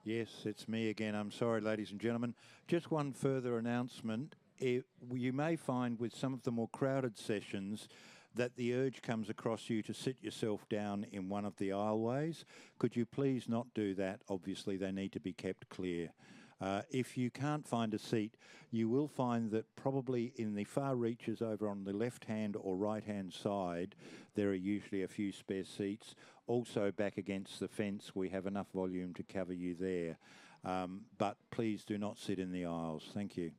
Yes, it's me again. I'm sorry, ladies and gentlemen. Just one further announcement. You may find with some of the more crowded sessions that the urge comes across you to sit yourself down in one of the aisleways. Could you please not do that? Obviously, they need to be kept clear. If you can't find a seat, you will find that probably in the far reaches over on the left-hand or right-hand side, there are usually a few spare seats. Also back against the fence, we have enough volume to cover you there. But please do not sit in the aisles. Thank you.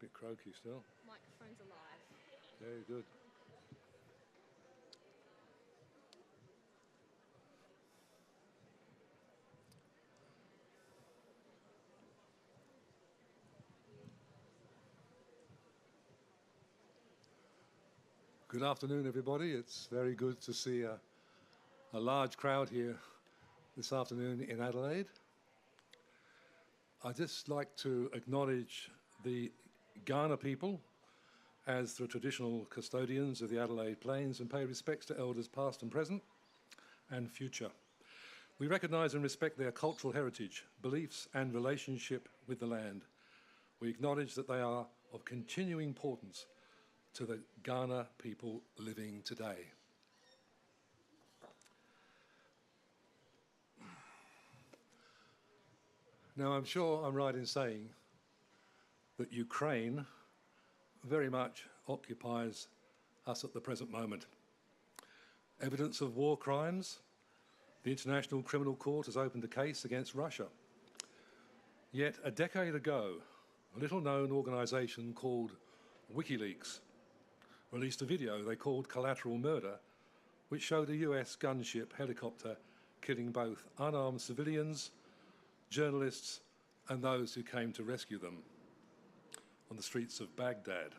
Bit croaky still. Microphone's alive. Very good. Good afternoon, everybody. It's very good to see a large crowd here this afternoon in Adelaide. I'd just like to acknowledge the Kaurna people as the traditional custodians of the Adelaide Plains and pay respects to elders past and present and future. We recognise and respect their cultural heritage, beliefs and relationship with the land. We acknowledge that they are of continuing importance to the Kaurna people living today. Now, I'm sure I'm right in saying that Ukraine very much occupies us at the present moment. Evidence of war crimes. The International Criminal Court has opened a case against Russia. Yet a decade ago, a little-known organisation called WikiLeaks released a video they called Collateral Murder, which showed a US gunship helicopter killing both unarmed civilians, journalists and those who came to rescue them on the streets of Baghdad.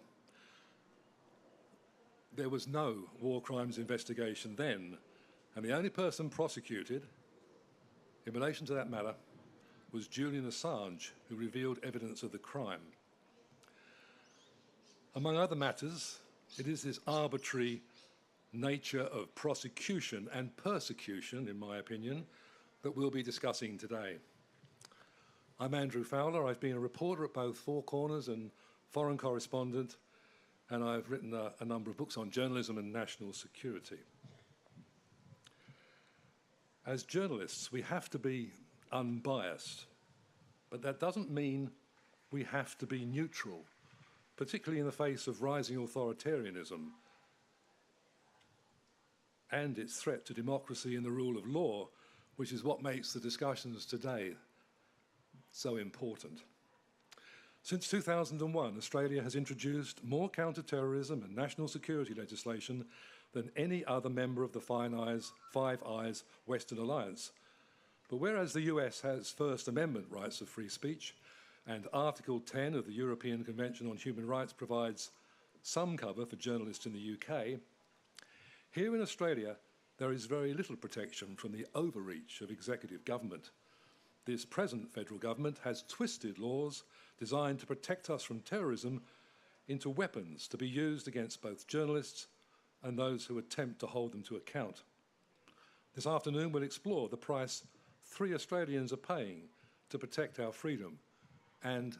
There was no war crimes investigation then, and the only person prosecuted in relation to that matter was Julian Assange, who revealed evidence of the crime. Among other matters, it is this arbitrary nature of prosecution and persecution, in my opinion, that we'll be discussing today. I'm Andrew Fowler. I've been a reporter at both Four Corners and foreign correspondent, and I've written a number of books on journalism and national security. As journalists, we have to be unbiased, but that doesn't mean we have to be neutral, particularly in the face of rising authoritarianism and its threat to democracy and the rule of law, which is what makes the discussions today so important. Since 2001, Australia has introduced more counter-terrorism and national security legislation than any other member of the Five Eyes Western Alliance. But whereas the US has First Amendment rights of free speech, and Article 10 of the European Convention on Human Rights provides some cover for journalists in the UK, here in Australia there is very little protection from the overreach of executive government. This present federal government has twisted laws designed to protect us from terrorism into weapons to be used against both journalists and those who attempt to hold them to account. This afternoon we'll explore the price 3 Australians are paying to protect our freedom and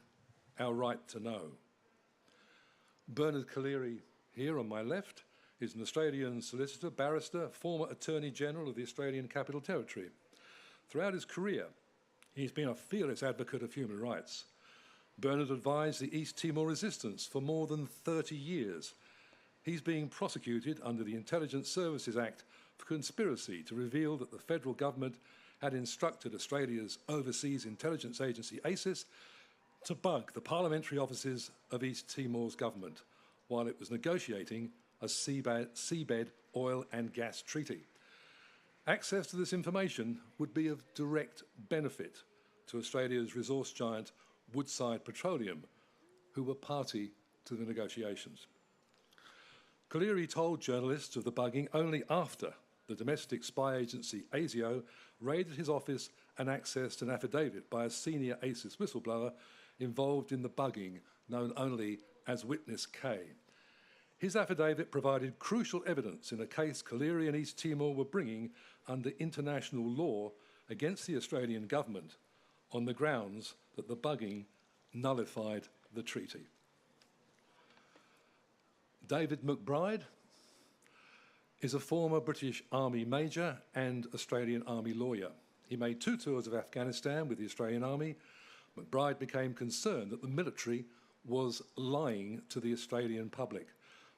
our right to know. Bernard Collaery, here on my left, is an Australian solicitor, barrister, former Attorney General of the Australian Capital Territory. Throughout his career, he's been a fearless advocate of human rights. Bernard advised the East Timor resistance for more than 30 years. He's being prosecuted under the Intelligence Services Act for conspiracy to reveal that the federal government had instructed Australia's overseas intelligence agency, ASIS, to bug the parliamentary offices of East Timor's government while it was negotiating a seabed oil and gas treaty. Access to this information would be of direct benefit to Australia's resource giant Woodside Petroleum, who were party to the negotiations. Collaery told journalists of the bugging only after the domestic spy agency ASIO raided his office and accessed an affidavit by a senior ASIS whistleblower involved in the bugging, known only as Witness K. His affidavit provided crucial evidence in a case Collaery and East Timor were bringing under international law against the Australian government on the grounds that the bugging nullified the treaty. David McBride is a former British Army Major and Australian Army lawyer. He made 2 tours of Afghanistan with the Australian Army. McBride became concerned that the military was lying to the Australian public,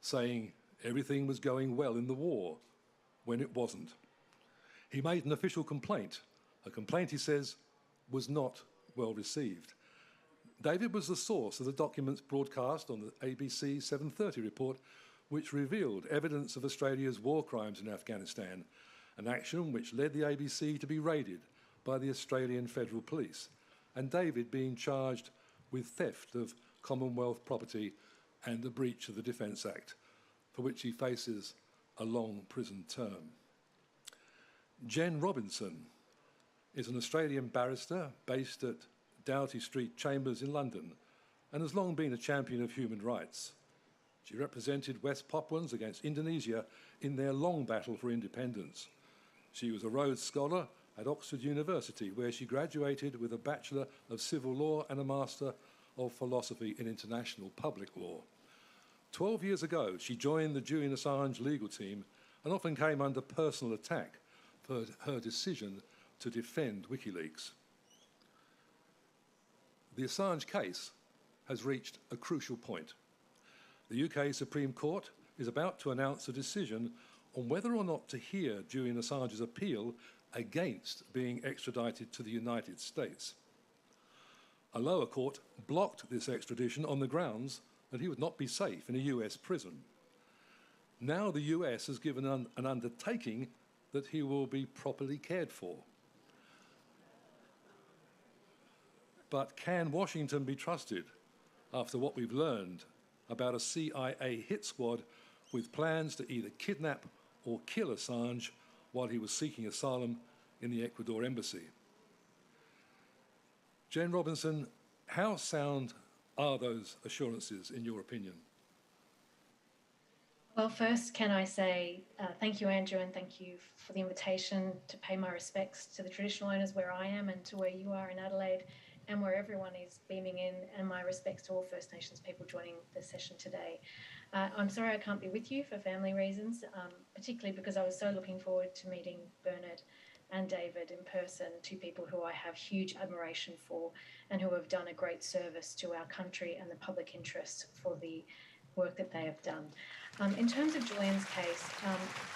saying everything was going well in the war when it wasn't. He made an official complaint, a complaint he says was not well received. David was the source of the documents broadcast on the ABC 7:30 report, which revealed evidence of Australia's war crimes in Afghanistan, an action which led the ABC to be raided by the Australian Federal Police, and David being charged with theft of Commonwealth property and a breach of the Defence Act, for which he faces a long prison term. Jen Robinson is an Australian barrister based at Doughty Street Chambers in London and has long been a champion of human rights. She represented West Papuans against Indonesia in their long battle for independence. She was a Rhodes Scholar at Oxford University, where she graduated with a Bachelor of Civil Law and a Master of Philosophy in International Public Law. 12 years ago, she joined the Julian Assange legal team and often came under personal attack for her decision to defend WikiLeaks. The Assange case has reached a crucial point. The UK Supreme Court is about to announce a decision on whether or not to hear Julian Assange's appeal against being extradited to the United States. A lower court blocked this extradition on the grounds that he would not be safe in a US prison. Now the US has given an undertaking that he will be properly cared for. But can Washington be trusted after what we've learned about a CIA hit squad with plans to either kidnap or kill Assange while he was seeking asylum in the Ecuador embassy? Jen Robinson, how sound are those assurances in your opinion? Well, first, can I say thank you, Andrew, and thank you for the invitation to pay my respects to the traditional owners where I am and to where you are in Adelaide and where everyone is beaming in, and my respects to all First Nations people joining the session today. I'm sorry I can't be with you for family reasons, particularly because I was so looking forward to meeting Bernard and David in person, two people who I have huge admiration for and who have done a great service to our country and the public interest for the work that they have done. In terms of Julian's case,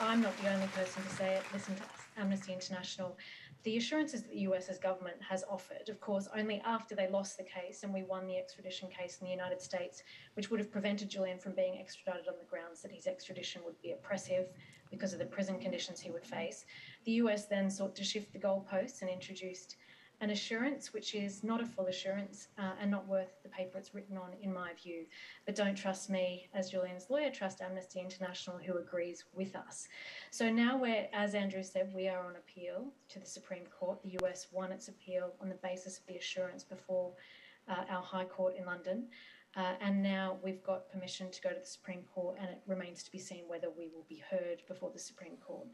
I'm not the only person to say it. Listen to Amnesty International. The assurances that the US's government has offered, of course, only after they lost the case and we won the extradition case in the United States, which would have prevented Julian from being extradited on the grounds that his extradition would be oppressive because of the prison conditions he would face. The US then sought to shift the goalposts and introduced an assurance which is not a full assurance and not worth the paper it's written on, in my view. But don't trust me as Julian's lawyer, trust Amnesty International, who agrees with us. So now as Andrew said, we are on appeal to the Supreme Court. The US won its appeal on the basis of the assurance before our High Court in London. And now we've got permission to go to the Supreme Court, and it remains to be seen whether we will be heard before the Supreme Court.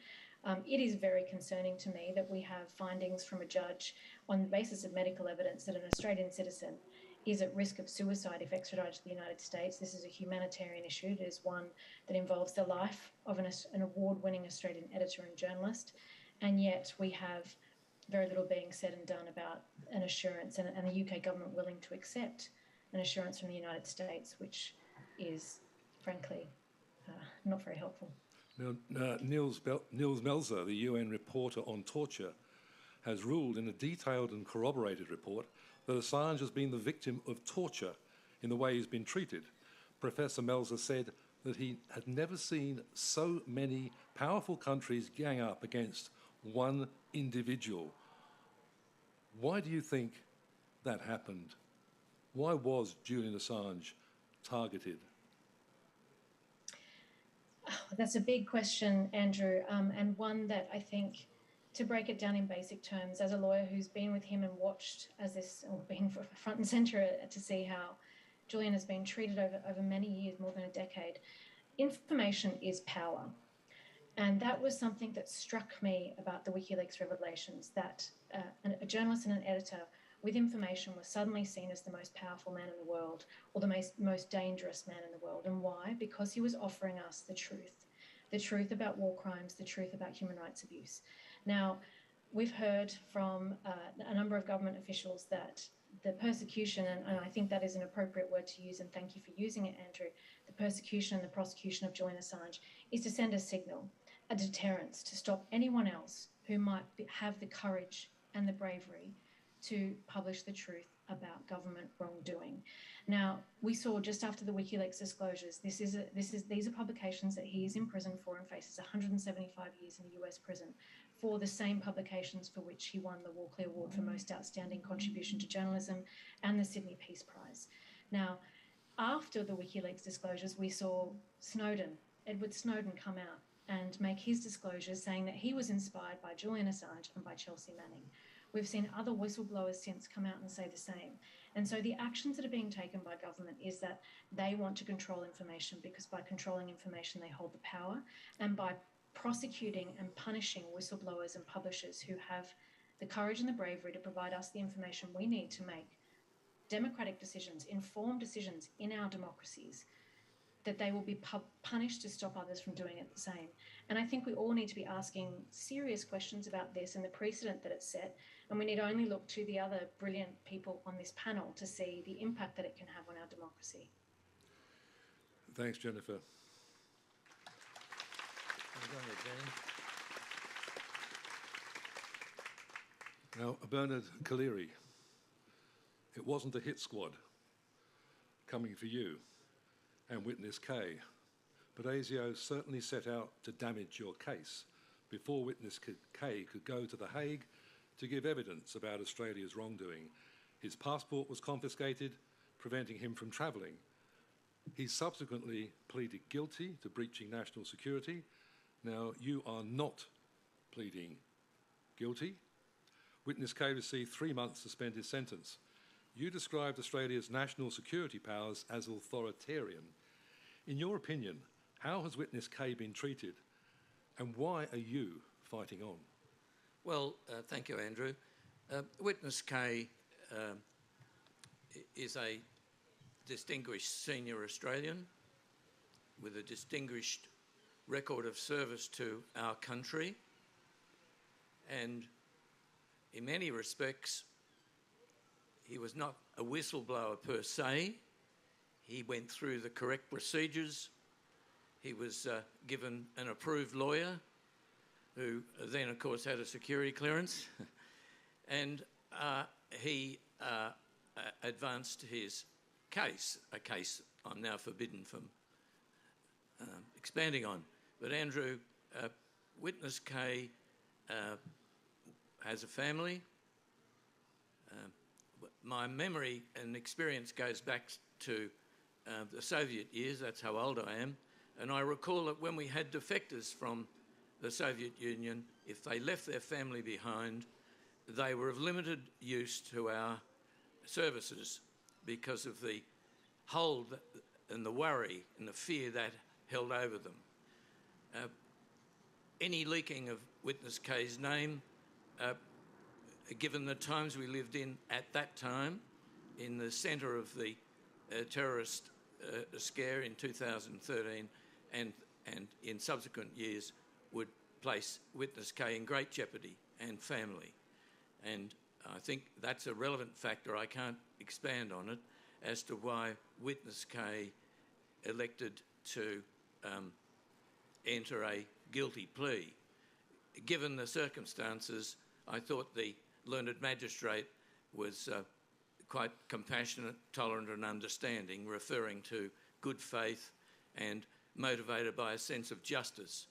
It is very concerning to me that we have findings from a judge on the basis of medical evidence that an Australian citizen is at risk of suicide if extradited to the United States. This is a humanitarian issue. It is one that involves the life of an award-winning Australian editor and journalist, and yet we have very little being said and done about an assurance and the UK government willing to accept an assurance from the United States, which is, frankly, not very helpful. Now, Niels Melzer, the UN reporter on torture, has ruled in a detailed and corroborated report that Assange has been the victim of torture in the way he's been treated. Professor Melzer said that he had never seen so many powerful countries gang up against one individual. Why do you think that happened? Why was Julian Assange targeted? That's a big question, Andrew, and one that I think, to break it down in basic terms, as a lawyer who's been with him and watched or been front and centre to see how Julian has been treated over many years, more than a decade, information is power. And that was something that struck me about the WikiLeaks revelations, that a journalist and an editor with information was suddenly seen as the most powerful man in the world, or the most dangerous man in the world. And why? Because he was offering us the truth about war crimes, the truth about human rights abuse. Now, we've heard from a number of government officials that the persecution, and I think that is an appropriate word to use, and thank you for using it, Andrew, the persecution and the prosecution of Julian Assange is to send a signal, a deterrence, to stop anyone else who might have the courage and the bravery to publish the truth about government wrongdoing. Now, we saw just after the WikiLeaks disclosures, these are publications that he is in prison for and faces 175 years in a US prison for the same publications for which he won the Walkley Award for Most Outstanding Contribution to Journalism and the Sydney Peace Prize. Now, after the WikiLeaks disclosures, we saw Edward Snowden, come out and make his disclosures saying that he was inspired by Julian Assange and by Chelsea Manning. We've seen other whistleblowers since come out and say the same. And so the actions that are being taken by government is that they want to control information, because by controlling information, they hold the power. And by prosecuting and punishing whistleblowers and publishers who have the courage and the bravery to provide us the information we need to make democratic decisions, informed decisions in our democracies, that they will be punished to stop others from doing it the same. And I think we all need to be asking serious questions about this and the precedent that it's set, and we need only look to the other brilliant people on this panel to see the impact that it can have on our democracy. Thanks, Jennifer. Now, Bernard Collaery, it wasn't a hit squad coming for you and Witness K, but ASIO certainly set out to damage your case before Witness K could go to The Hague to give evidence about Australia's wrongdoing. His passport was confiscated, preventing him from travelling. He subsequently pleaded guilty to breaching national security. Now, you are not pleading guilty. Witness K received 3 months suspended sentence. You described Australia's national security powers as authoritarian. In your opinion, how has Witness K been treated, and why are you fighting on? Well, thank you, Andrew. Witness K is a distinguished senior Australian with a distinguished record of service to our country, and in many respects, he was not a whistleblower per se. He went through the correct procedures. He was given an approved lawyer, who then, of course, had a security clearance, and he advanced his case, a case I'm now forbidden from expanding on. But Andrew, Witness K has a family. My memory and experience goes back to the Soviet years. That's how old I am. And I recall that when we had defectors from the Soviet Union, if they left their family behind, they were of limited use to our services because of the hold and the worry and the fear that held over them. Any leaking of Witness K's name, given the times we lived in at that time, in the centre of the terrorist scare in 2013 and in subsequent years, would place Witness K in great jeopardy and family. And I think that's a relevant factor. I can't expand on it as to why Witness K elected to enter a guilty plea. Given the circumstances, I thought the learned magistrate was quite compassionate, tolerant and understanding, referring to good faith and motivated by a sense of justice.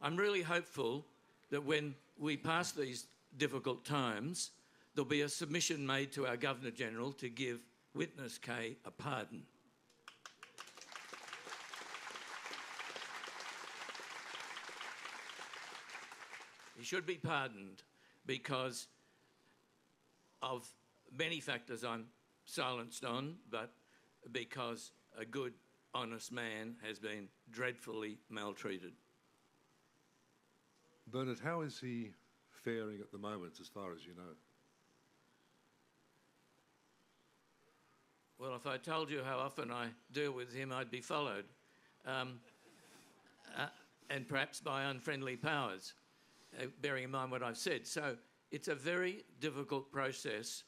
I'm really hopeful that when we pass these difficult times, there'll be a submission made to our Governor-General to give Witness K a pardon. He should be pardoned because of many factors I'm silenced on, but because a good, honest man has been dreadfully maltreated. Bernard, how is he faring at the moment, as far as you know? Well, if I told you how often I deal with him, I'd be followed, and perhaps by unfriendly powers, bearing in mind what I've said. So it's a very difficult process,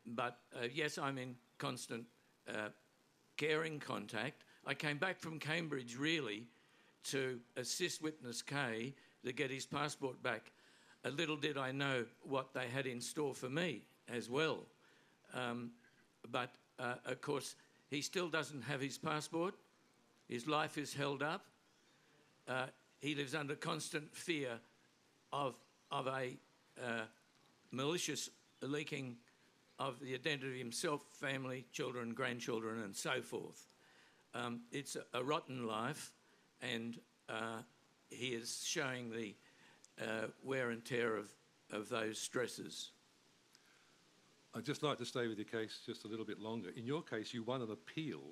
but yes, I'm in constant caring contact. I came back from Cambridge really to assist Witness K to get his passport back. A little did I know what they had in store for me as well. But, of course, he still doesn't have his passport. His life is held up. He lives under constant fear of a malicious leaking of the identity of himself, family, children, grandchildren, and so forth. It's a rotten life, and he is showing the wear and tear of those stresses. I'd just like to stay with your case just a little bit longer. In your case, you won an appeal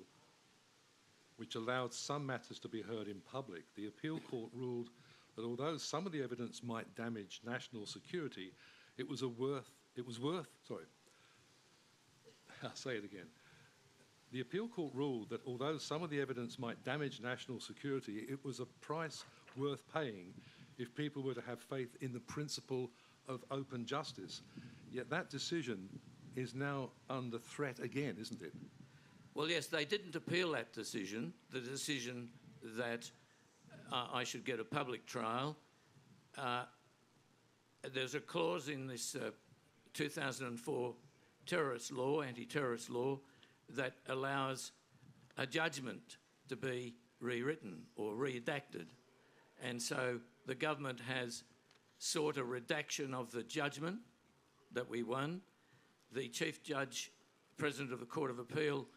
which allowed some matters to be heard in public. The appeal court ruled that although some of the evidence might damage national security, I'll say it again. The appeal court ruled that although some of the evidence might damage national security, it was a price worth paying if people were to have faith in the principle of open justice. Yet that decision is now under threat again, isn't it? Well, yes, they didn't appeal that decision, the decision that I should get a public trial. There's a clause in this 2004 terrorist law, anti-terrorist law, that allows a judgment to be rewritten or redacted. And so the government has sought a redaction of the judgment that we won. The Chief Judge, President of the Court of Appeal,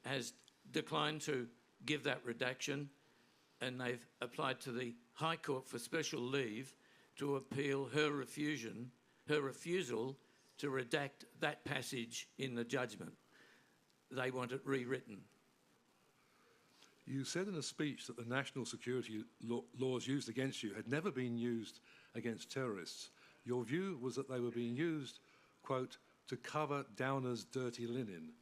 has declined to give that redaction, and they've applied to the High Court for special leave to appeal her refusal to redact that passage in the judgment. They want it rewritten. You said in a speech that the national security laws used against you had never been used against terrorists. Your view was that they were being used, quote, to cover Downer's dirty linen.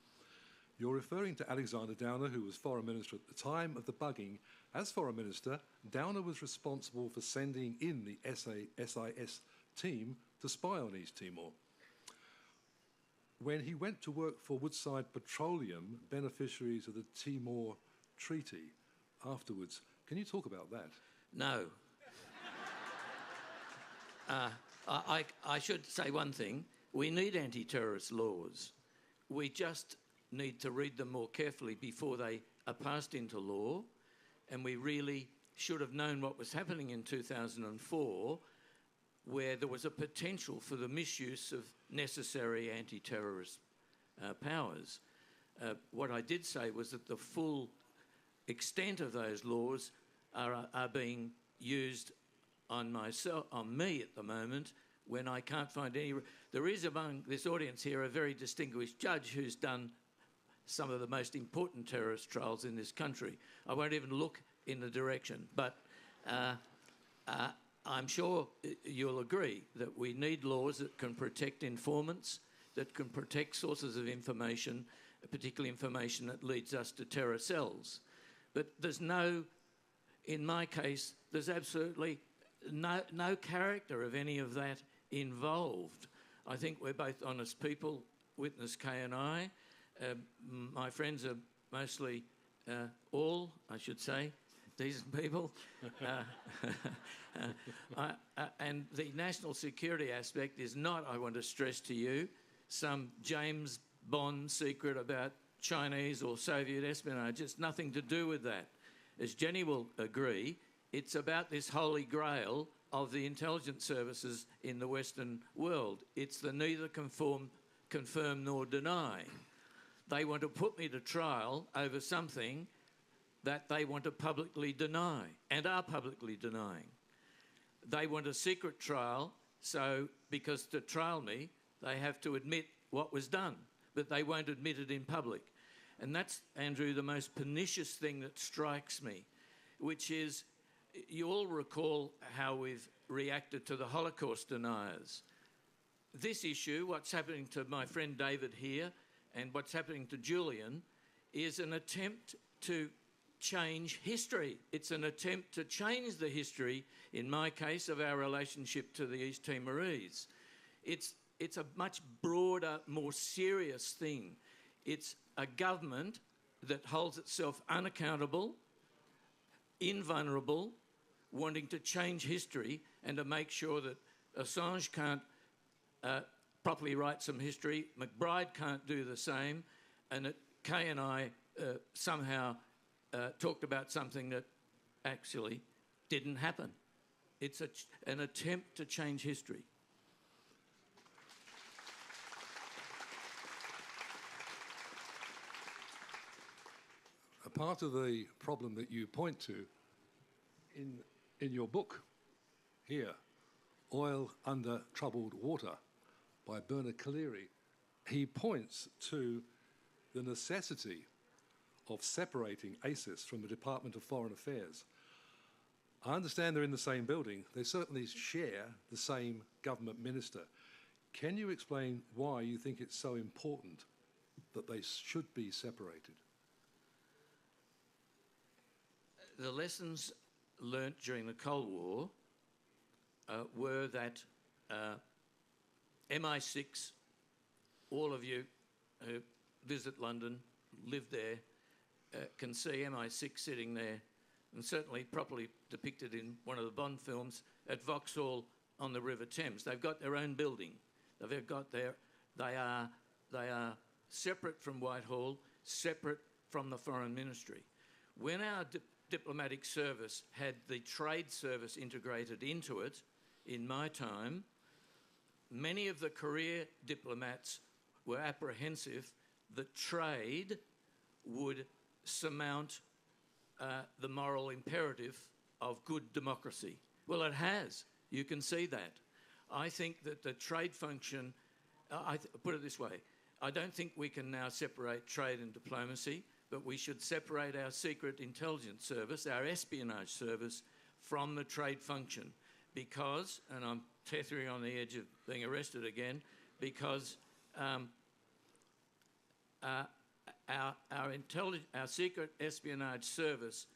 You're referring to Alexander Downer, who was Foreign Minister at the time of the bugging. As Foreign Minister, Downer was responsible for sending in the SIS team to spy on East Timor. When he went to work for Woodside Petroleum, beneficiaries of the Timor Treaty, afterwards, can you talk about that? No. I should say one thing. We need anti-terrorist laws. We just need to read them more carefully before they are passed into law, and we really should have known what was happening in 2004, where there was a potential for the misuse of necessary anti-terrorist powers. What I did say was that the full extent of those laws are being used on me at the moment, when I can't find any. There is among this audience here a very distinguished judge who's done some of the most important terrorist trials in this country. I won't even look in the direction, but I'm sure you'll agree that we need laws that can protect informants, that can protect sources of information, particularly information that leads us to terror cells. But in my case, there's absolutely no character of any of that involved. I think we're both honest people, witness Kay and I. My friends are mostly all, I should say, decent people. And the national security aspect is not, I want to stress to you, some James Bond secret about Chinese or Soviet espionage. It's nothing to do with that. As Jenny will agree, it's about this holy grail of the intelligence services in the Western world. It's the neither confirm nor deny. They want to put me to trial over something that they want to publicly deny and are publicly denying. They want a secret trial, so because to trial me, they have to admit what was done, but they won't admit it in public. And that's, Andrew, the most pernicious thing that strikes me, which is, you all recall how we've reacted to the Holocaust deniers. This issue, what's happening to my friend David here and what's happening to Julian, is an attempt to change history. It's an attempt to change the history, in my case, of our relationship to the East Timorese. It's a much broader, more serious thing. It's a government that holds itself unaccountable, invulnerable, wanting to change history and to make sure that Assange can't properly write some history. McBride can't do the same. And Kay and I somehow talked about something that actually didn't happen. It's an attempt to change history. A part of the problem that you point to in your book here, Oil Under Troubled Water by Bernard Collaery, he points to the necessity of separating ACIS from the Department of Foreign Affairs. I understand they're in the same building. They certainly share the same government minister. Can you explain why you think it's so important that they should be separated? The lessons learnt during the Cold War were that MI6, all of you who visit London, live there, can see MI6 sitting there, and certainly properly depicted in one of the Bond films at Vauxhall on the River Thames. They've got their own building. They are separate from Whitehall, separate from the Foreign Ministry. When our diplomatic service had the trade service integrated into it, in my time, many of the career diplomats were apprehensive that trade would surmount the moral imperative of good democracy. Well, it has. You can see that. I think that the trade function, put it this way, I don't think we can now separate trade and diplomacy, but we should separate our secret intelligence service, our espionage service, from the trade function. Because, and I'm tethering on the edge of being arrested again, because our secret espionage service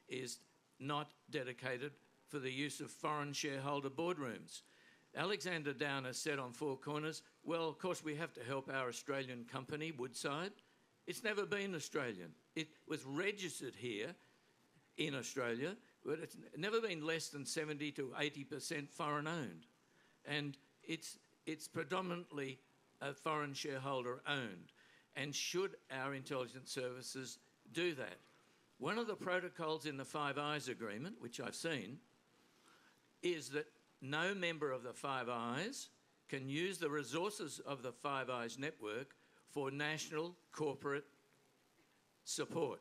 is not dedicated for the use of foreign shareholder boardrooms. Alexander Downer said on Four Corners, well, of course we have to help our Australian company, Woodside. It's never been Australian. It was registered here in Australia, but it's never been less than 70 to 80% foreign owned. And it's predominantly foreign shareholder owned. And should our intelligence services do that? One of the protocols in the Five Eyes Agreement, which I've seen, is that no member of the Five Eyes can use the resources of the Five Eyes network for national corporate support.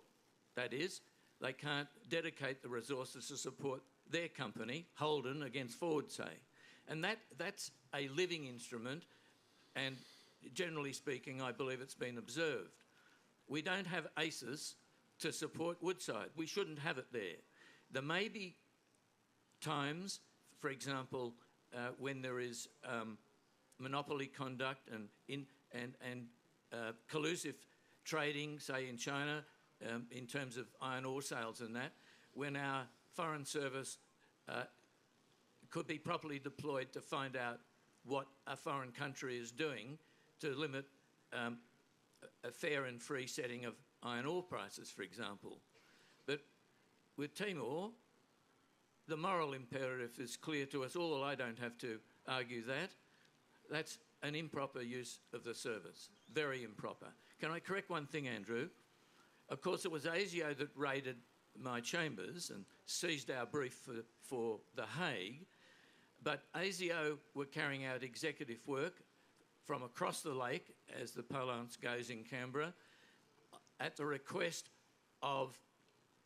That is, they can't dedicate the resources to support their company, Holden against Ford, say. And that's a living instrument, and generally speaking, I believe it's been observed. We don't have ACIS to support Woodside. We shouldn't have it there. There may be times, for example, when there is monopoly conduct and collusive trading, say in China, in terms of iron ore sales and that, when our foreign service could be properly deployed to find out what a foreign country is doing to limit a fair and free setting of iron ore prices, for example. But with Timor, the moral imperative is clear to us all. I don't have to argue that. That's an improper use of the service, very improper. Can I correct one thing, Andrew? Of course, it was ASIO that raided my chambers and seized our brief for The Hague, but ASIO were carrying out executive work from across the lake, as the parlance goes in Canberra, at the request of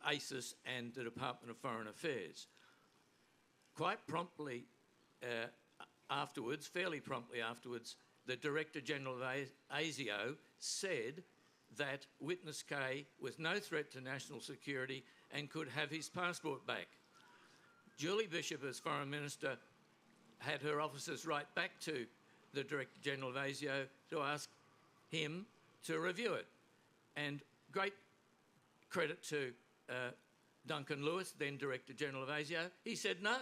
ACIS and the Department of Foreign Affairs. Quite promptly afterwards, fairly promptly afterwards, the Director General of ASIO said that Witness K was no threat to national security and could have his passport back. Julie Bishop, as Foreign Minister, had her officers write back to the Director General of ASIO to ask him to review it. And great credit to Duncan Lewis, then Director General of ASIO, he said no.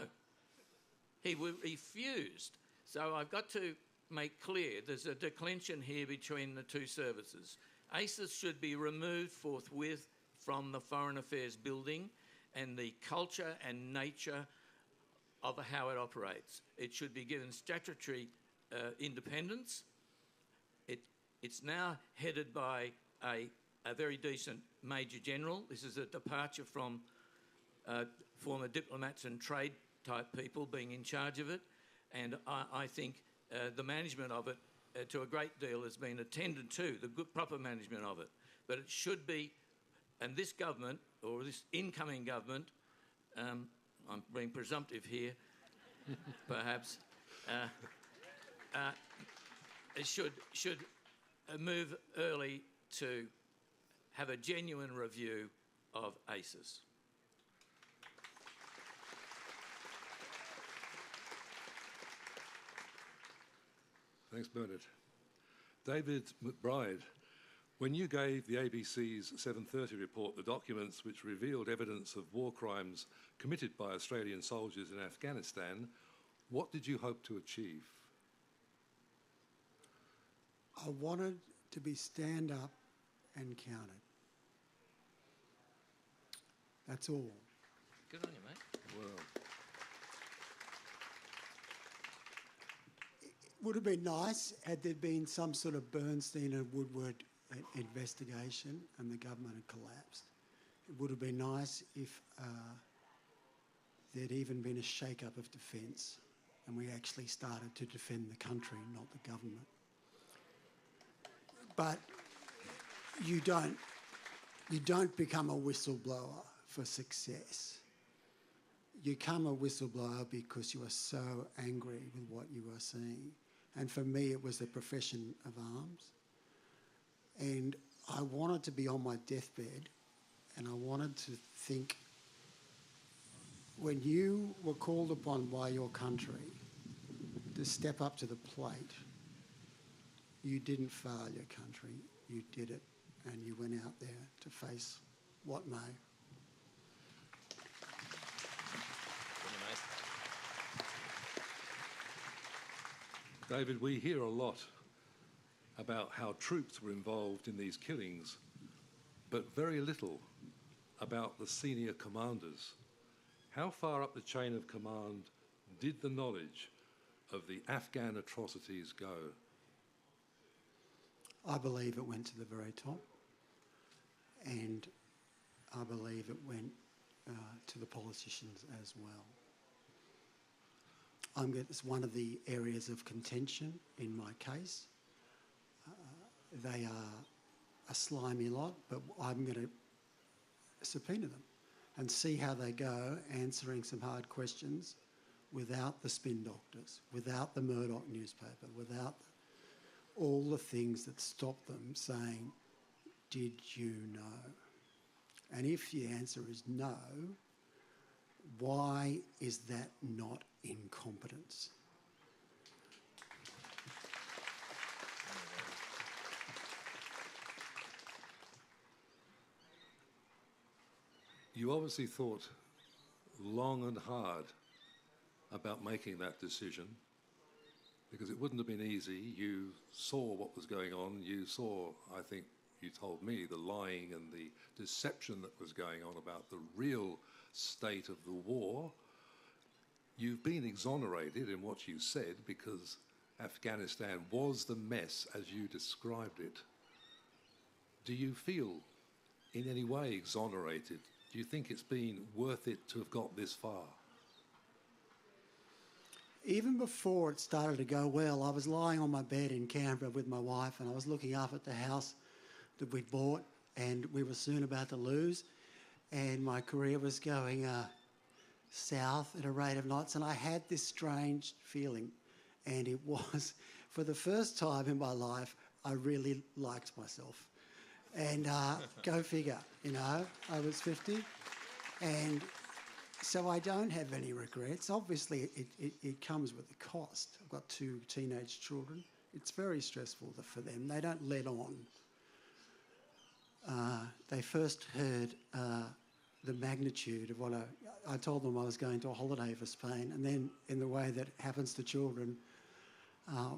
He refused. So I've got to make clear there's a declension here between the two services. ACIS should be removed forthwith from the Foreign Affairs building and the culture and nature of how it operates. It should be given statutory independence. It's now headed by a very decent Major General. This is a departure from former diplomats and trade type people being in charge of it, and I think the management of it to a great deal has been attended to, the good proper management of it. But it should be, and this government, or this incoming government, I'm being presumptive here, perhaps, it should move early to have a genuine review of ACES. Thanks, Bernard. David McBride, when you gave the ABC's 7:30 report the documents which revealed evidence of war crimes committed by Australian soldiers in Afghanistan, what did you hope to achieve? I wanted to be stand up and counted. That's all. Good on you, mate. Well, It would have been nice had there been some sort of Bernstein and Woodward investigation and the government had collapsed. It would have been nice if there'd even been a shake-up of defence and we actually started to defend the country, not the government. But you don't become a whistleblower for success. You become a whistleblower because you are so angry with what you are seeing. And for me, it was the profession of arms. And I wanted to be on my deathbed and I wanted to think, when you were called upon by your country to step up to the plate, you didn't fail your country, you did it, and you went out there to face what may. David, we hear a lot about how troops were involved in these killings, but very little about the senior commanders. How far up the chain of command did the knowledge of the Afghan atrocities go? I believe it went to the very top, and I believe it went to the politicians as well. It's one of the areas of contention in my case. They are a slimy lot, but I'm going to subpoena them and see how they go answering some hard questions without the spin doctors, without the Murdoch newspaper, without all the things that stop them saying, did you know? And if the answer is no, why is that not incompetence? You obviously thought long and hard about making that decision, because it wouldn't have been easy. You saw what was going on. You saw, I think you told me, the lying and the deception that was going on about the real state of the war. You've been exonerated in what you said because Afghanistan was the mess as you described it. Do you feel in any way exonerated? Do you think it's been worth it to have got this far? Even before it started to go well, I was lying on my bed in Canberra with my wife and I was looking up at the house that we'd bought and we were soon about to lose, and my career was going south at a rate of knots, and I had this strange feeling, and it was, for the first time in my life, I really liked myself. And go figure, you know, I was 50, and so I don't have any regrets. Obviously, it comes with a cost. I've got 2 teenage children. It's very stressful for them. They don't let on. They first heard the magnitude of what I told them I was going to a holiday for Spain, and then in the way that happens to children,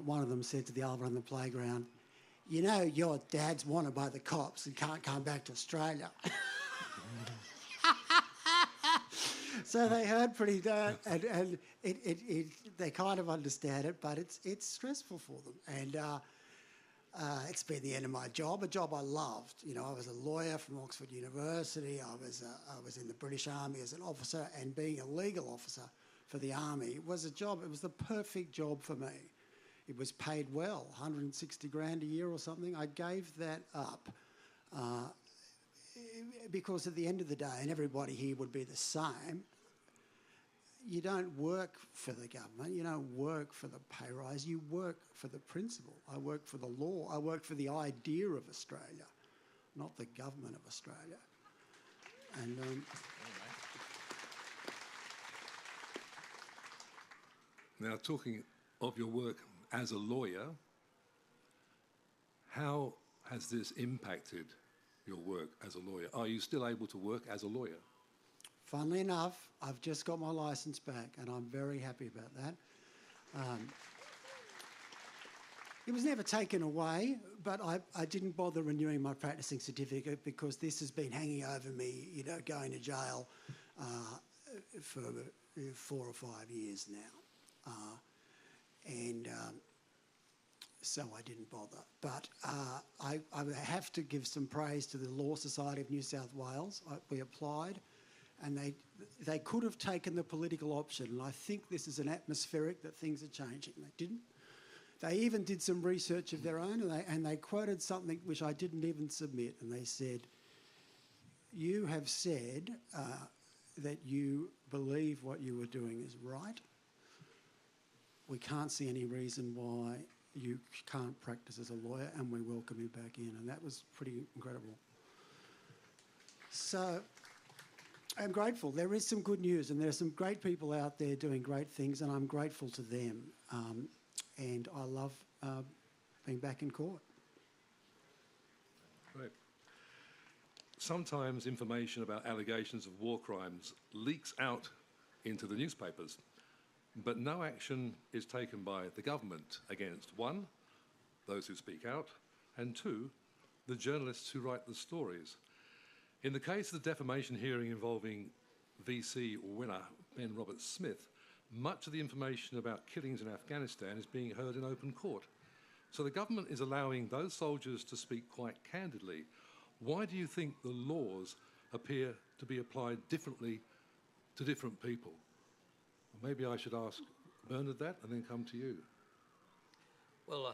one of them said to the other on the playground, you know, your dad's wanted by the cops and can't come back to Australia. So they heard pretty and they kind of understand it, but it's stressful for them. And it's been the end of my job, a job I loved. You know, I was a lawyer from Oxford University. I was in the British Army as an officer, and being a legal officer for the Army was a job. It was the perfect job for me. It was paid well, 160 grand a year or something. I gave that up because at the end of the day, and everybody here would be the same, you don't work for the government, you don't work for the pay rise, you work for the principle. I work for the law, I work for the idea of Australia, not the government of Australia. And now, talking of your work as a lawyer, how has this impacted your work as a lawyer? Are you still able to work as a lawyer? funnily enough, I've just got my licence back, and I'm very happy about that. It was never taken away, but I didn't bother renewing my practising certificate because this has been hanging over me, you know, going to jail for 4 or 5 years now. So I didn't bother. But I have to give some praise to the Law Society of New South Wales. We applied, and they could have taken the political option, and I think this is an atmospheric that things are changing. They didn't. They even did some research of their own, and they quoted something which I didn't even submit, and they said, "You have said that you believe what you were doing is right. We can't see any reason why you can't practice as a lawyer, and we welcome you back in." And that was pretty incredible. So I'm grateful. There is some good news, and there are some great people out there doing great things, and I'm grateful to them. And I love being back in court. Right. Sometimes information about allegations of war crimes leaks out into the newspapers, but no action is taken by the government against, one, those who speak out, and two, the journalists who write the stories. In the case of the defamation hearing involving VC winner Ben Roberts-Smith, much of the information about killings in Afghanistan is being heard in open court. So the government is allowing those soldiers to speak quite candidly. Why do you think the laws appear to be applied differently to different people? Maybe I should ask Bernard that and then come to you. Well,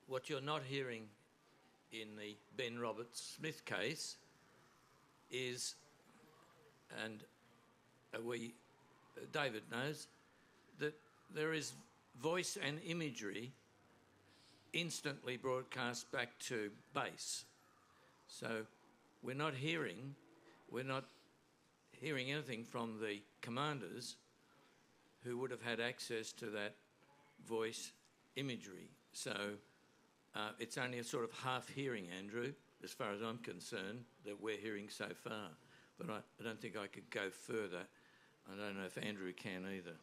what you're not hearing in the Ben Roberts-Smith case is, and David knows, that there is voice and imagery instantly broadcast back to base. So we're not hearing anything from the commanders who would have had access to that voice imagery. So it's only a sort of half hearing, Andrew, as far as I'm concerned, that we're hearing so far. But I don't think I could go further. I don't know if Andrew can either.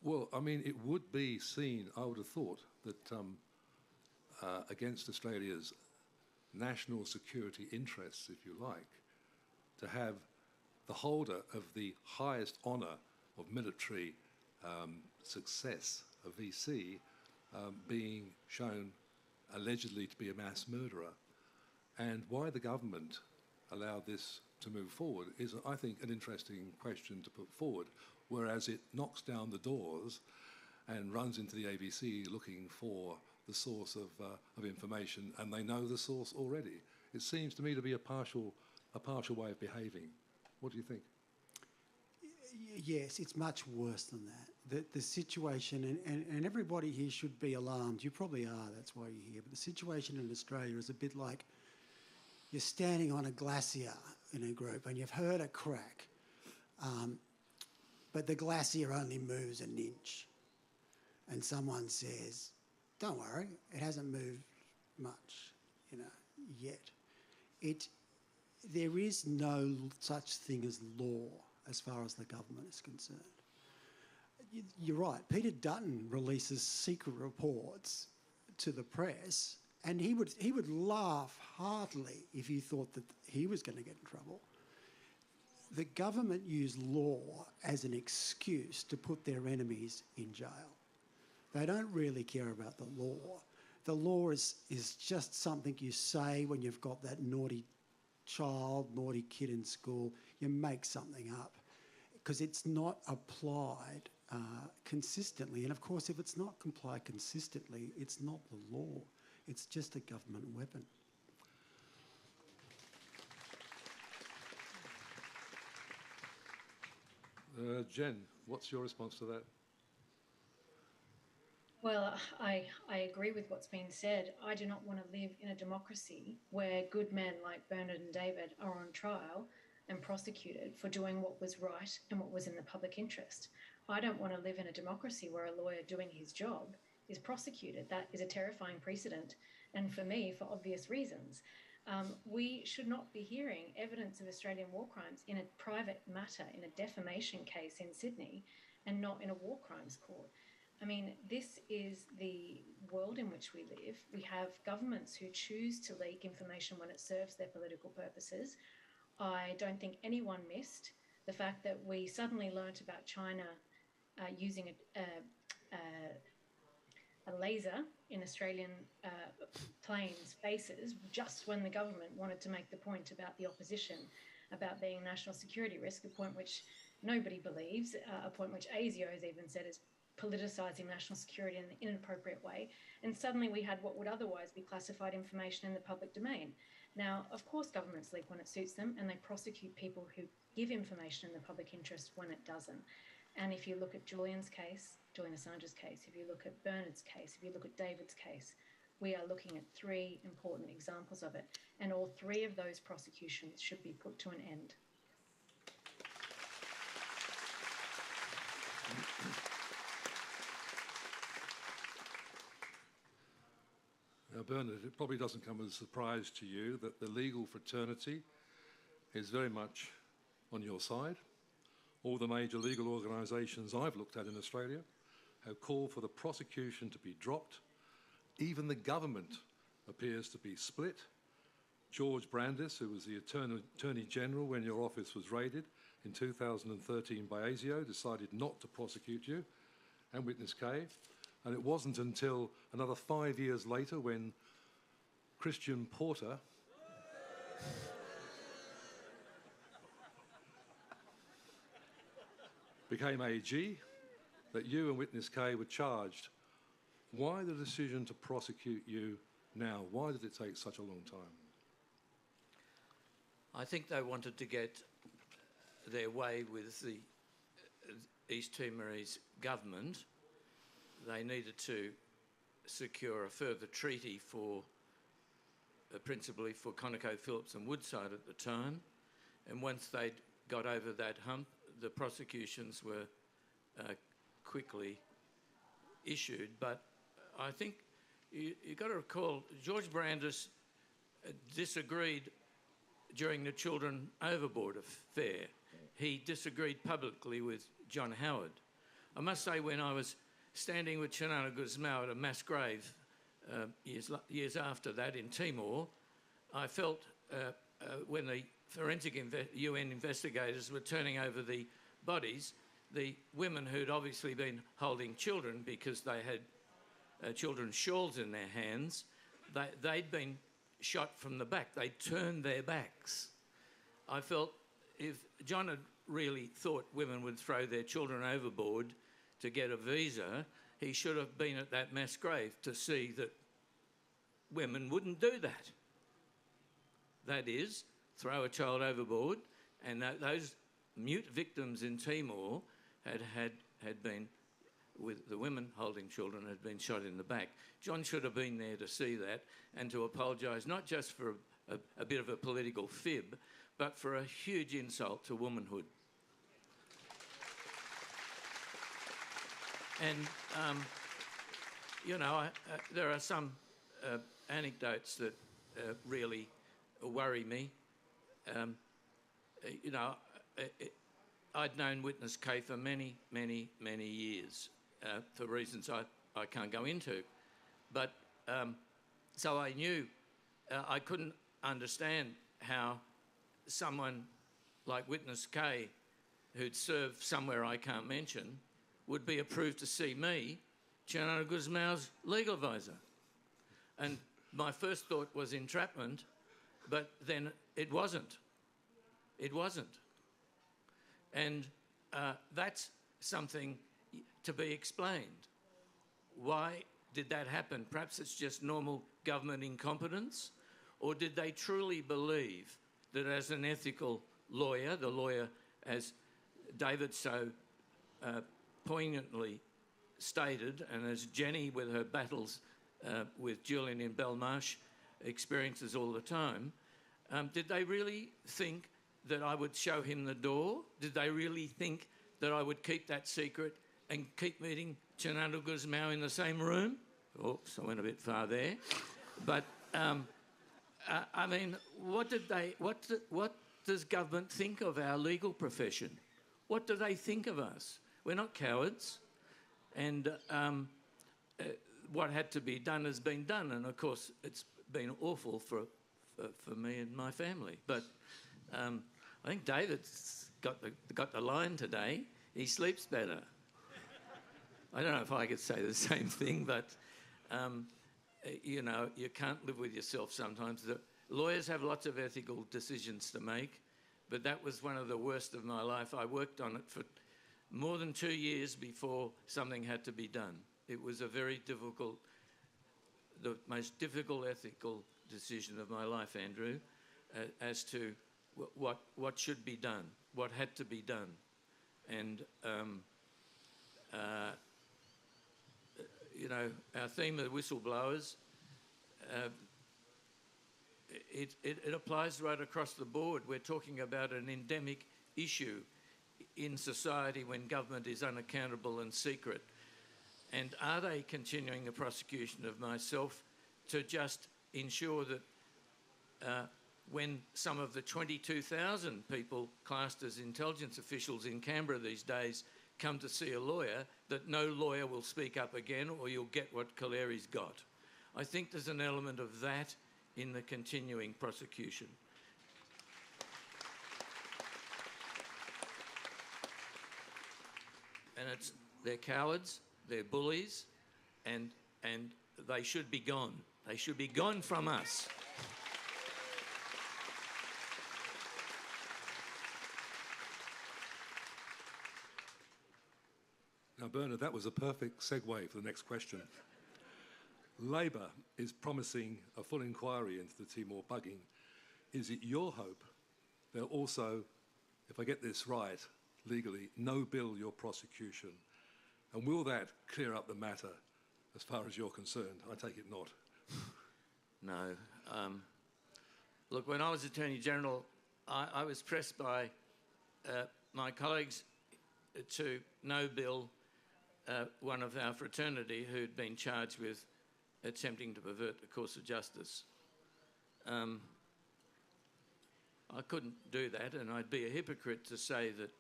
Well, I mean, it would be seen, I would have thought, that against Australia's national security interests, if you like, to have the holder of the highest honour of military success, a VC, being shown allegedly to be a mass murderer. And why the government allowed this to move forward is, I think, an interesting question to put forward, whereas it knocks down the doors and runs into the ABC looking for the source of information, and they know the source already. It seems to me to be a partial way of behaving. What do you think? Yes, it's much worse than that. The situation, and everybody here should be alarmed. You probably are, that's why you're here. But the situation in Australia is a bit like you're standing on a glacier in a group and you've heard a crack, but the glacier only moves an inch. And someone says, "Don't worry, it hasn't moved much, yet." There is no such thing as law as far as the government is concerned. You're right. Peter Dutton releases secret reports to the press, and he would laugh heartily if you thought that he was going to get in trouble. the government use law as an excuse to put their enemies in jail. They don't really care about the law. The law is just something you say when you've got that naughty child, naughty kid in school. You make something up because it's not applied consistently. And of course, if it's not applied consistently, it's not the law. It's just a government weapon. Jen, what's your response to that? Well, I agree with what's been said. I do not want to live in a democracy where good men like Bernard and David are on trial and prosecuted for doing what was right and what was in the public interest. I don't want to live in a democracy where a lawyer doing his job is prosecuted. That is a terrifying precedent, and for me, for obvious reasons. We should not be hearing evidence of Australian war crimes in a private matter, in a defamation case in Sydney, and not in a war crimes court. I mean, this is the world in which we live. We have governments who choose to leak information when it serves their political purposes. I don't think anyone missed the fact that we suddenly learnt about China using a laser in Australian planes' faces just when the government wanted to make the point about the opposition, about being a national security risk, a point which nobody believes, a point which ASIO has even said is politicising national security in an inappropriate way. And suddenly we had what would otherwise be classified information in the public domain. Now, of course, governments leak when it suits them, and they prosecute people who give information in the public interest when it doesn't. And if you look at Julian Assange's case, if you look at Bernard's case, if you look at David's case, we are looking at three important examples of it. And all three of those prosecutions should be put to an end. Now, Bernard, it probably doesn't come as a surprise to you that the legal fraternity is very much on your side. All the major legal organisations I've looked at in Australia have called for the prosecution to be dropped. Even the government appears to be split. George Brandis, who was the Attorney General when your office was raided in 2013 by ASIO, decided not to prosecute you and Witness K. And it wasn't until another 5 years later when Christian Porter became AG that you and Witness K were charged. Why the decision to prosecute you now? Why did it take such a long time? I think they wanted to get their way with the East Timorese government. They needed to secure a further treaty for, principally for ConocoPhillips and Woodside at the time. And once they'd got over that hump, the prosecutions were quickly issued. But I think you've got to recall, George Brandis disagreed during the Children Overboard affair. He disagreed publicly with John Howard. I must say, when I was standing with Chinana Guzmao at a mass grave years after that in Timor, I felt when the forensic UN investigators were turning over the bodies, the women who'd obviously been holding children because they had children's shawls in their hands, they'd been shot from the back. They turned their backs. I felt if John had really thought women would throw their children overboard to get a visa, he should have been at that mass grave to see that women wouldn't do that. That is, throw a child overboard, and those mute victims in Timor had been, with the women holding children, had been shot in the back. John should have been there to see that and to apologise, not just for a bit of a political fib, but for a huge insult to womanhood. And, there are some anecdotes that really worry me. I'd known Witness K for many, many, many years for reasons I can't go into. But so I knew I couldn't understand how someone like Witness K, who'd served somewhere I can't mention, would be approved to see me, Chinana Guzmau's legal advisor. And my first thought was entrapment, but then it wasn't. It wasn't. And that's something to be explained. Why did that happen? Perhaps it's just normal government incompetence, or did they truly believe that as an ethical lawyer, the lawyer, as David so poignantly stated, and as Jenny with her battles with Julian in Belmarsh experiences all the time, did they really think that I would show him the door? Did they really think that I would keep that secret and keep meeting Chinana Guzmau in the same room? Oops, I went a bit far there. But, I mean, what does government think of our legal profession? What do they think of us? We're not cowards. And what had to be done has been done. And, of course, it's been awful for me and my family. But I think David's got the line today. He sleeps better. I don't know if I could say the same thing, but, you know, you can't live with yourself sometimes. The lawyers have lots of ethical decisions to make, but that was one of the worst of my life. I worked on it for more than 2 years before something had to be done. It was a very difficult, the most difficult ethical decision of my life, Andrew, as to what should be done, what had to be done. And, you know, our theme of Whistleblowers, it applies right across the board. We're talking about an endemic issue in society when government is unaccountable and secret. And are they continuing the prosecution of myself to just ensure that when some of the 22,000 people classed as intelligence officials in Canberra these days come to see a lawyer, that no lawyer will speak up again, or you'll get what Collaery's got? I think there's an element of that in the continuing prosecution. And they're cowards, they're bullies, and they should be gone. They should be gone from us. Now, Bernard, that was a perfect segue for the next question. Labor is promising a full inquiry into the Timor bugging. Is it your hope they'll also, if I get this right, legally, no-bill your prosecution? And will that clear up the matter as far as you're concerned? I take it not. No. Look, when I was Attorney General, I was pressed by my colleagues to no-bill one of our fraternity who'd been charged with attempting to pervert the course of justice. I couldn't do that, and I'd be a hypocrite to say that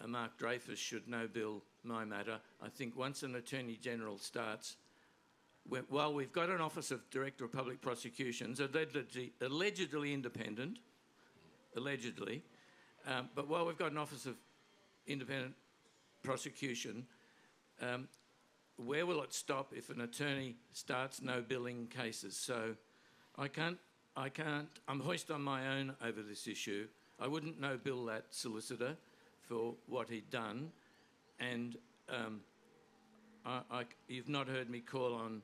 Mark Dreyfus should no-bill my matter. I think once an Attorney General starts, while we've got an Office of Director of Public Prosecutions, allegedly independent, but while we've got an Office of Independent Prosecution, where will it stop if an attorney starts no-billing cases? So I'm hoist on my own over this issue. I wouldn't no-bill that solicitor for what he'd done, and you've not heard me call on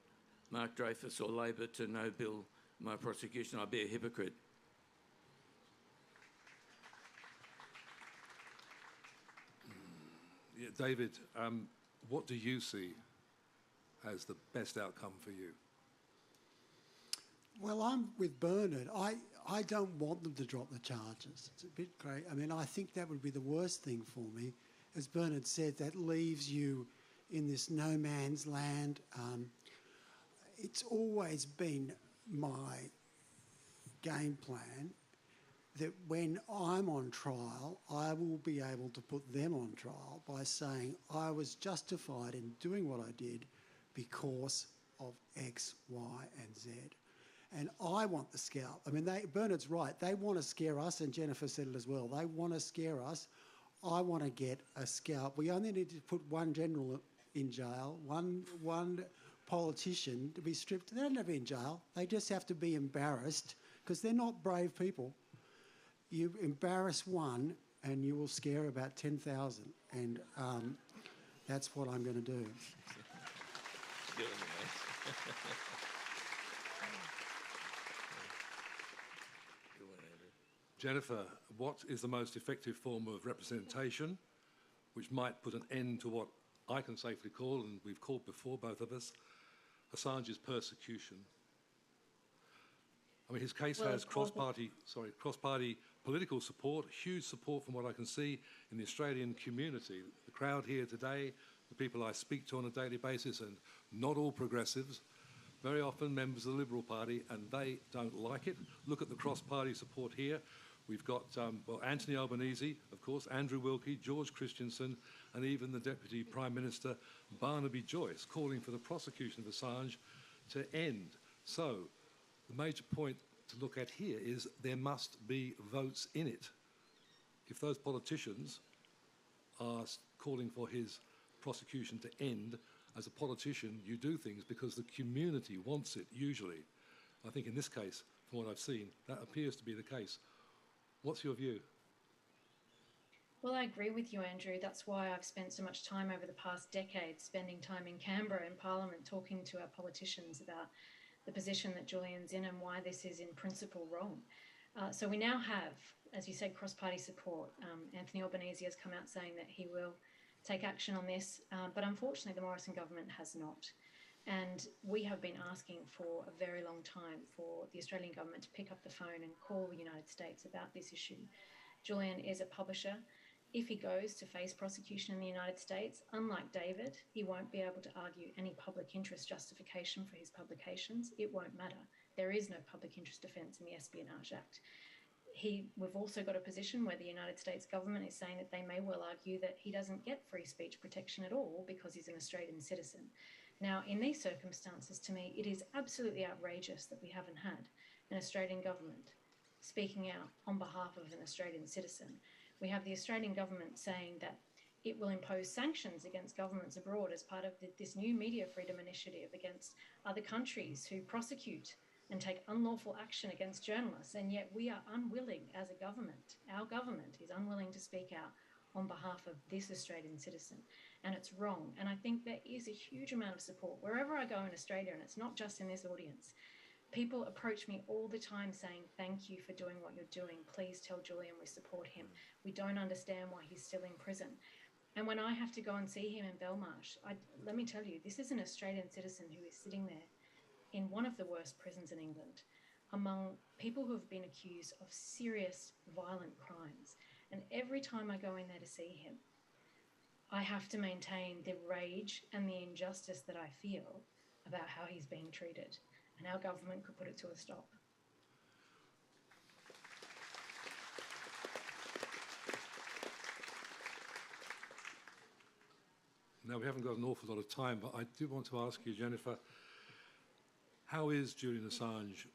Mark Dreyfus or Labor to no-bill my prosecution. I'd be a hypocrite. Yeah, David, what do you see as the best outcome for you? Well, I'm with Bernard. I don't want them to drop the charges. It's a bit great. I mean, I think that would be the worst thing for me. As Bernard said, that leaves you in this no man's land. It's always been my game plan that when I'm on trial, I will be able to put them on trial by saying I was justified in doing what I did because of X, Y, and Z. And I want the scalp. I mean, Bernard's right. They want to scare us, and Jennifer said it as well. They want to scare us. I want to get a scalp. We only need to put one general in jail, one politician to be stripped. They don't have to be in jail. They just have to be embarrassed because they're not brave people. You embarrass one and you will scare about 10,000. And that's what I'm going to do. Good on you, mate. Good one, Andrew. Jennifer, what is the most effective form of representation which might put an end to what I can safely call, and we've called before, both of us, Assange's persecution? I mean, his case has cross-party political support, huge support from what I can see in the Australian community. The crowd here today, the people I speak to on a daily basis, and not all progressives, very often members of the Liberal Party, and they don't like it. Look at the cross-party support here. We've got, Anthony Albanese, of course, Andrew Wilkie, George Christensen, and even the Deputy Prime Minister, Barnaby Joyce, calling for the prosecution of Assange to end. So, the major point to look at here is there must be votes in it. If those politicians are calling for his prosecution to end, as a politician, you do things because the community wants it, usually. I think in this case, from what I've seen, that appears to be the case. What's your view? Well, I agree with you, Andrew. That's why I've spent so much time over the past decade spending time in Canberra in Parliament talking to our politicians about the position that Julian's in and why this is in principle wrong. So we now have, as you said, cross-party support. Anthony Albanese has come out saying that he will take action on this, but unfortunately the Morrison government has not. And we have been asking for a very long time for the Australian government to pick up the phone and call the United States about this issue. Julian is a publisher. If he goes to face prosecution in the United States, unlike David, he won't be able to argue any public interest justification for his publications. It won't matter. There is no public interest defence in the Espionage Act. We've also got a position where the United States government is saying that they may well argue that he doesn't get free speech protection at all because he's an Australian citizen. Now, in these circumstances, to me, it is absolutely outrageous that we haven't had an Australian government speaking out on behalf of an Australian citizen. We have the Australian government saying that it will impose sanctions against governments abroad as part of this new media freedom initiative against other countries who prosecute and take unlawful action against journalists, and yet we are unwilling as a government, our government is unwilling to speak out on behalf of this Australian citizen, and it's wrong. And I think there is a huge amount of support wherever I go in Australia, and it's not just in this audience. People approach me all the time saying, thank you for doing what you're doing. Please tell Julian we support him. We don't understand why he's still in prison. And when I have to go and see him in Belmarsh, let me tell you, this is an Australian citizen who is sitting there in one of the worst prisons in England, among people who have been accused of serious violent crimes. And every time I go in there to see him, I have to maintain the rage and the injustice that I feel about how he's being treated. And our government could put it to a stop. Now, we haven't got an awful lot of time, but I do want to ask you, Jennifer, how is Julian Assange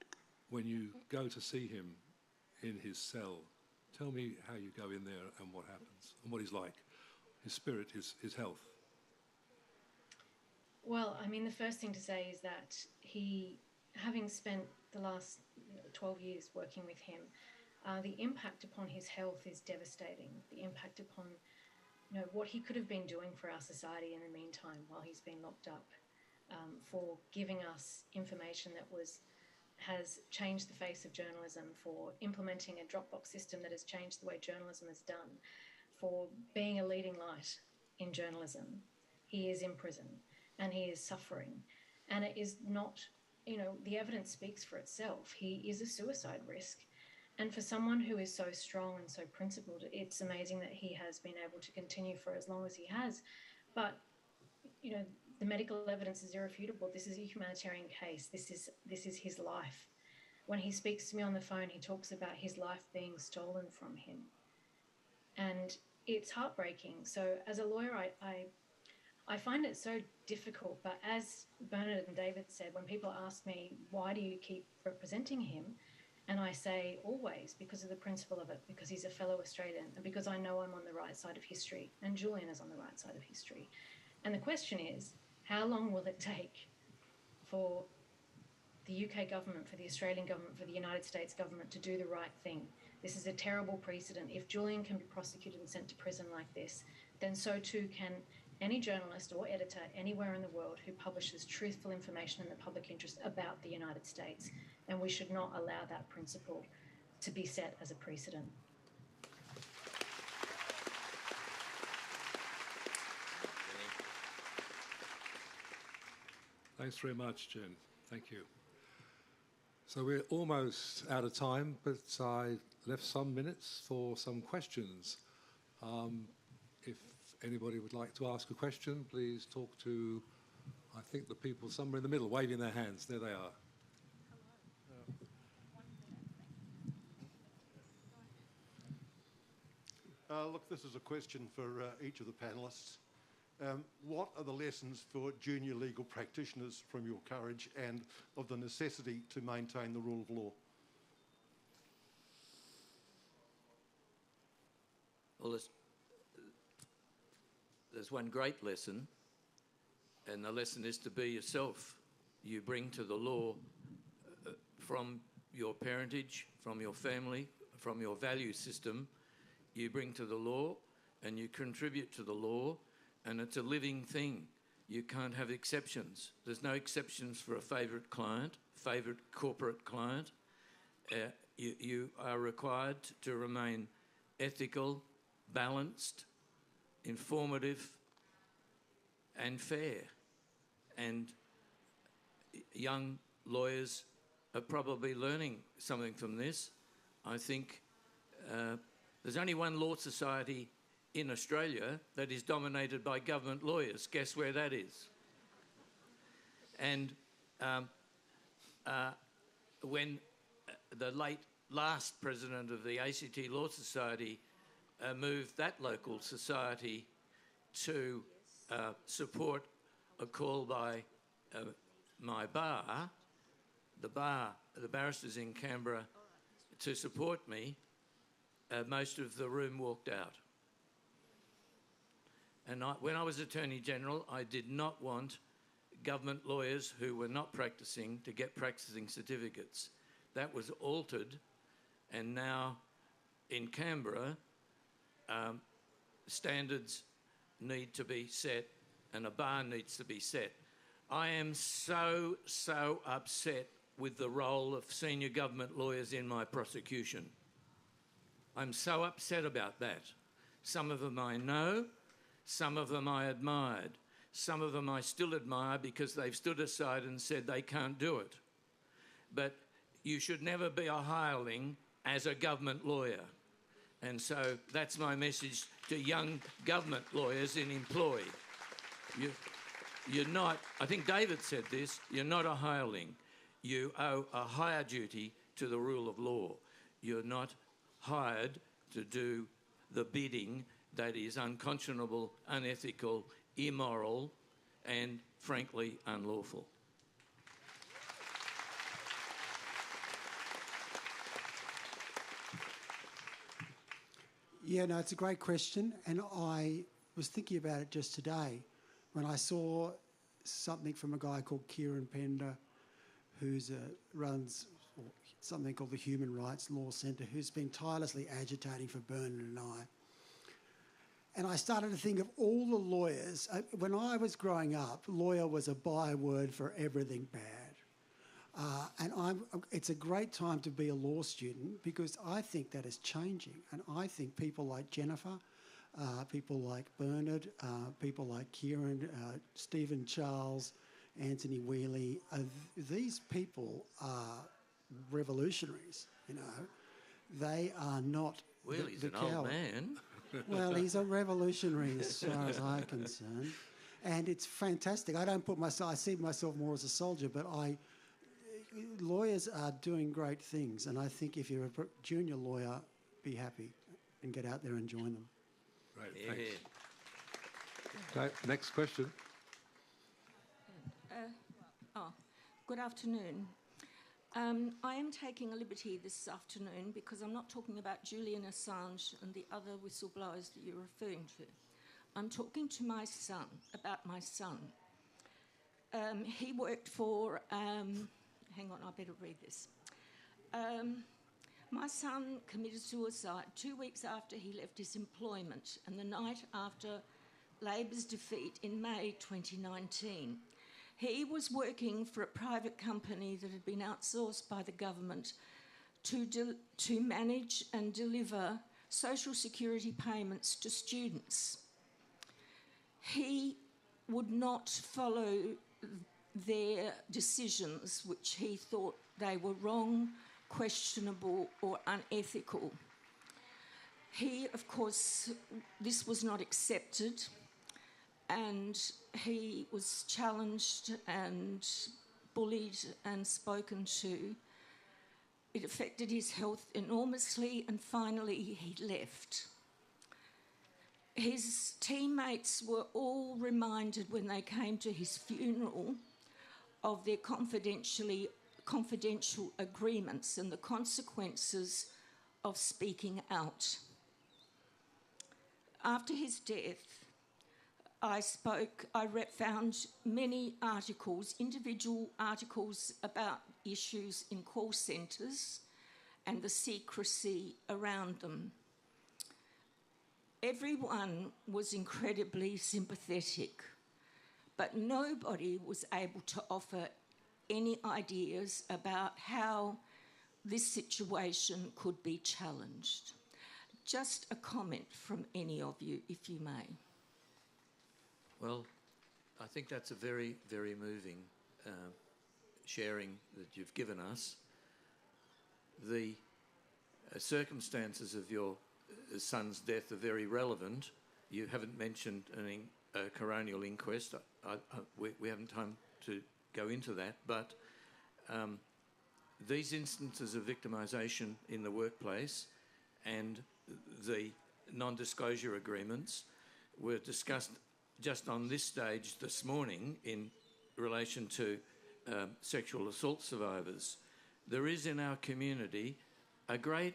when you go to see him in his cell? Tell me how you go in there and what happens and what he's like, his spirit, his health. Well, I mean, the first thing to say is that having spent the last 12 years working with him, the impact upon his health is devastating. The impact upon what he could have been doing for our society in the meantime while he's been locked up, for giving us information that has changed the face of journalism, for implementing a Dropbox system that has changed the way journalism is done, for being a leading light in journalism. He is in prison and he is suffering. And it is not, the evidence speaks for itself. He is a suicide risk. And for someone who is so strong and so principled, it's amazing that he has been able to continue for as long as he has. But, the medical evidence is irrefutable. This is a humanitarian case. This is his life. When he speaks to me on the phone, he talks about his life being stolen from him. And it's heartbreaking. So as a lawyer, I find it so difficult, but as Bernard and David said, when people ask me, why do you keep representing him? And I say, always, because of the principle of it, because he's a fellow Australian, and because I know I'm on the right side of history, and Julian is on the right side of history. And the question is, how long will it take for the UK government, for the Australian government, for the United States government to do the right thing? This is a terrible precedent. If Julian can be prosecuted and sent to prison like this, then so too can any journalist or editor anywhere in the world who publishes truthful information in the public interest about the United States. And we should not allow that principle to be set as a precedent. Thanks very much, Jen. Thank you. So we're almost out of time, but I left some minutes for some questions. If anybody would like to ask a question, please talk to, I think, the people somewhere in the middle, waving their hands. There they are. Look, this is a question for each of the panellists. What are the lessons for junior legal practitioners from your courage and of the necessity to maintain the rule of law? Well, there's one great lesson, and the lesson is to be yourself. You bring to the law from your parentage, from your family, from your value system, you bring to the law and you contribute to the law, and it's a living thing. You can't have exceptions. There's no exceptions for a favourite client, favourite corporate client. You are required to remain ethical, balanced, informative and fair. And young lawyers are probably learning something from this. I think there's only one law society in Australia that is dominated by government lawyers. Guess where that is? And when the last president of the ACT Law Society moved that local society to support a call by my bar, the barristers in Canberra, to support me, most of the room walked out. And when I was Attorney General, I did not want government lawyers who were not practising to get practising certificates. That was altered, and now in Canberra, standards need to be set and a bar needs to be set. I am so upset with the role of senior government lawyers in my prosecution. I'm so upset about that. Some of them I know, some of them I admired. Some of them I still admire because they've stood aside and said they can't do it. But you should never be a hireling as a government lawyer. And so that's my message to young government lawyers in employ. You're not, I think David said this, you're not a hireling. You owe a higher duty to the rule of law. You're not hired to do the bidding that is unconscionable, unethical, immoral, and frankly unlawful. Yeah, no, it's a great question, and I was thinking about it just today when I saw something from a guy called Kieran Pender, who runs something called the Human Rights Law Centre, who's been tirelessly agitating for Bernard and I. And I started to think of all the lawyers. When I was growing up, lawyer was a byword for everything bad. And it's a great time to be a law student because I think that is changing. And I think people like Jennifer, people like Bernard, people like Kieran, Stephen Charles, Anthony Wheely, these people are revolutionaries, you know. They are not Wheely's the an coward. old man. Well, he's a revolutionary as far as I'm concerned. And it's fantastic. I see myself more as a soldier, but lawyers are doing great things. And I think if you're a junior lawyer, be happy and get out there and join them. Right, Yeah. thanks. Okay, next question. Good afternoon. I am taking a liberty this afternoon because I'm not talking about Julian Assange and the other whistleblowers that you're referring to. I'm talking to my son, about my son. He worked for, hang on, I better read this. My son committed suicide 2 weeks after he left his employment and the night after Labor's defeat in May 2019. He was working for a private company that had been outsourced by the government to manage and deliver social security payments to students. He would not follow their decisions, which he thought they were wrong, questionable or unethical. He, of course, this was not accepted, and he was challenged and bullied and spoken to. It affected his health enormously, and finally he left. His teammates were all reminded when they came to his funeral of their confidential agreements and the consequences of speaking out. After his death, I found many articles, individual articles about issues in call centres and the secrecy around them. Everyone was incredibly sympathetic, but nobody was able to offer any ideas about how this situation could be challenged. Just a comment from any of you, if you may. Well, I think that's a very, very moving sharing that you've given us. The circumstances of your son's death are very relevant. You haven't mentioned a coronial inquest. We haven't time to go into that, but these instances of victimisation in the workplace and the non-disclosure agreements were discussed just on this stage this morning in relation to sexual assault survivors. There is in our community a great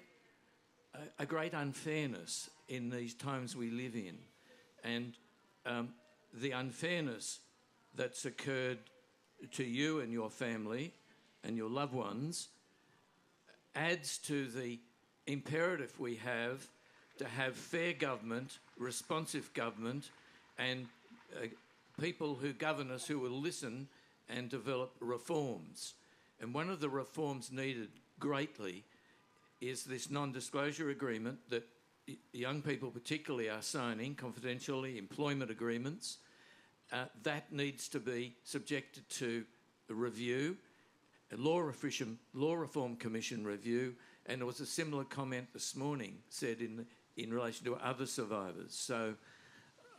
unfairness in these times we live in, and the unfairness that's occurred to you and your family and your loved ones adds to the imperative we have to have fair government, responsive government, and people who govern us who will listen and develop reforms. And one of the reforms needed greatly is this non-disclosure agreement that young people particularly are signing, confidentially, employment agreements. That needs to be subjected to a review, a law reform commission review, and there was a similar comment this morning said in relation to other survivors. So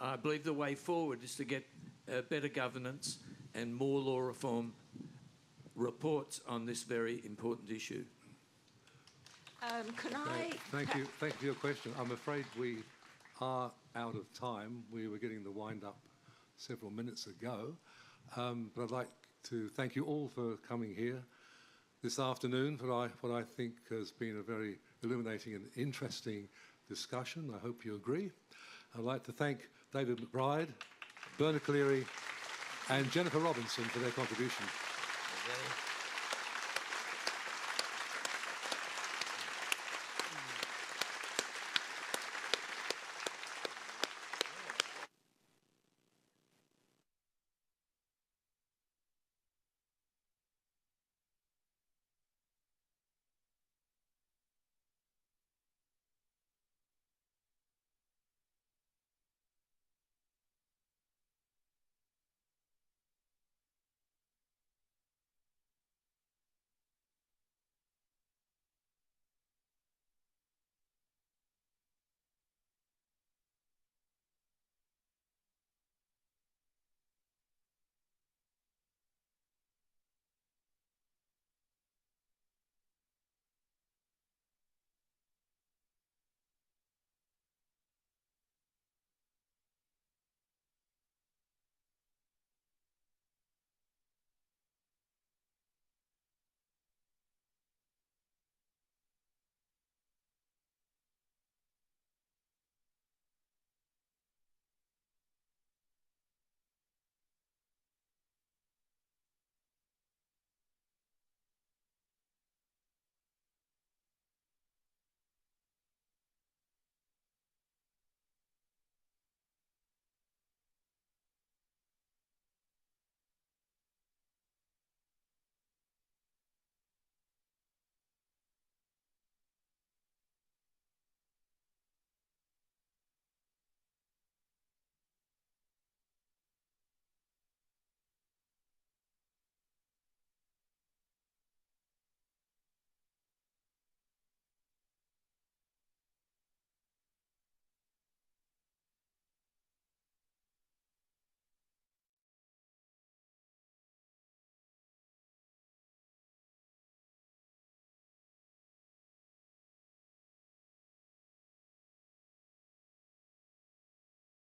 I believe the way forward is to get better governance and more law reform reports on this very important issue. Thank you for your question. I'm afraid we are out of time. We were getting the wind up several minutes ago. But I'd like to thank you all for coming here this afternoon for what I think has been a very illuminating and interesting discussion. I hope you agree. I'd like to thank David McBride, Bernard Collaery and Jennifer Robinson for their contribution. Okay.